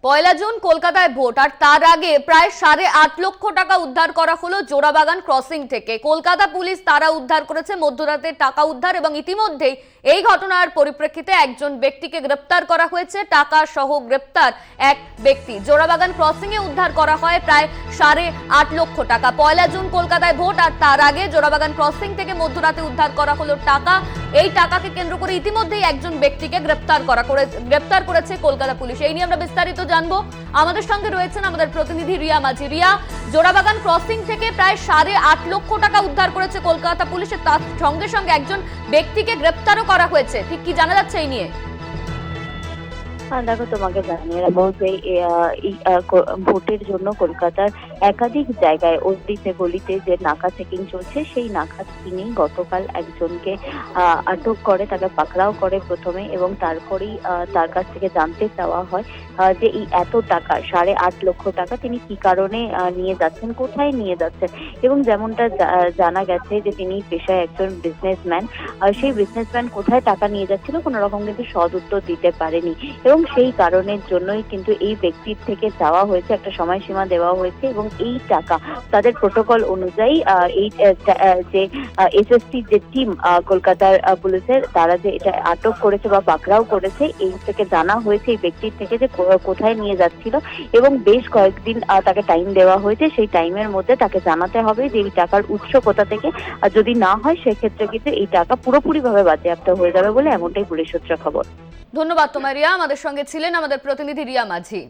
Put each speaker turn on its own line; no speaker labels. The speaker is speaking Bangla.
পয়লা জুন কলকাতায় ভোট, আর তার আগে প্রায় 8.5 লক্ষ টাকা উদ্ধার করা হলো জোড়াবাগান ক্রসিং থেকে। কলকাতা পুলিশ তারা উদ্ধার করেছে মধ্যরাতে টাকা উদ্ধার, এবং ইতিমধ্যেই এই ঘটনার পরিপ্রেক্ষিতে একজন ব্যক্তিকে গ্রেপ্তার করা হয়েছে। টাকা সহ গ্রেপ্তার এক ব্যক্তি। জোড়াবাগান ক্রসিং এ উদ্ধার করা হয় প্রায় 8.5 লক্ষ টাকা। পয়লা জুন কলকাতায় ভোট, আর তার আগে জোড়াবাগান ক্রসিং থেকে মধ্যরাতে উদ্ধার করা হলো টাকা। এই টাকাকে কেন্দ্র করে ইতিমধ্যেই একজন ব্যক্তিকে গ্রেপ্তার করেছে কলকাতা পুলিশ। এই নিয়ে আমরা বিস্তারিত জানবো। আমাদের সঙ্গে রয়েছেন আমাদের প্রতিনিধি রিয়া মাঝি। রিয়া, জোড়াবাগান ক্রসিং থেকে প্রায় 8.5 লক্ষ টাকা উদ্ধার করেছে কলকাতা পুলিশ, তার সঙ্গে সঙ্গে একজন ব্যক্তিকে গ্রেপ্তারও করা হয়েছে। ঠিক কি জানা যাচ্ছে এই নিয়ে?
দেখো, তোমাকে জানিয়ে রাখবো যে ভোটের জন্য কলকাতার একাধিক জায়গায় অলিতে গলিতে যে নাকা চেকিং চলছে, সেই নাকা চেকিং গতকাল একজনকে আটক করে, তাকে পাকড়াও করে প্রথমে, এবং তারপরেই তার কাছ থেকে জানতে চাওয়া হয় যে এই এত টাকা 8.5 লক্ষ টাকা তিনি কি কারণে নিয়ে যাচ্ছেন, কোথায় নিয়ে যাচ্ছেন। এবং যেমনটা জানা গেছে যে তিনি পেশায় একজন বিজনেসম্যান, সেই বিজনেসম্যান কোথায় টাকা নিয়ে যাচ্ছিল কোনো রকম কিন্তু সদ উত্তর দিতে পারেনি, এবং সেই কারণের জন্যই কিন্তু এই ব্যক্তির থেকে চাওয়া হয়েছে, একটা সময়সীমা দেওয়া হয়েছে, এবং এই টাকা তাদের প্রোটোকল অনুযায়ী এই যে এসএসটি যে টিম কলকাতার পুলিশের, তারা যে এটা আটক করেছে বা পাকড়াও করেছে, এই থেকে জানা হয়েছে এই ব্যক্তির থেকে যে কোথায় নিয়ে যাচ্ছিল, এবং বেশ কয়েকদিন তাকে টাইম দেওয়া হয়েছে। সেই টাইমের মধ্যে তাকে জানাতে হবে যে এই টাকার উৎস কোথা থেকে, আর যদি না হয় সেক্ষেত্রে কিন্তু এই টাকা পুরোপুরিভাবে বাজেয়াপ্ত হয়ে যাবে বলে এমনটাই পুলিশ সূত্রে খবর।
ধন্যবাদ তোমায় রিয়া। আমাদের সঙ্গে ছিলেন আমাদের প্রতিনিধি রিয়া মাঝি।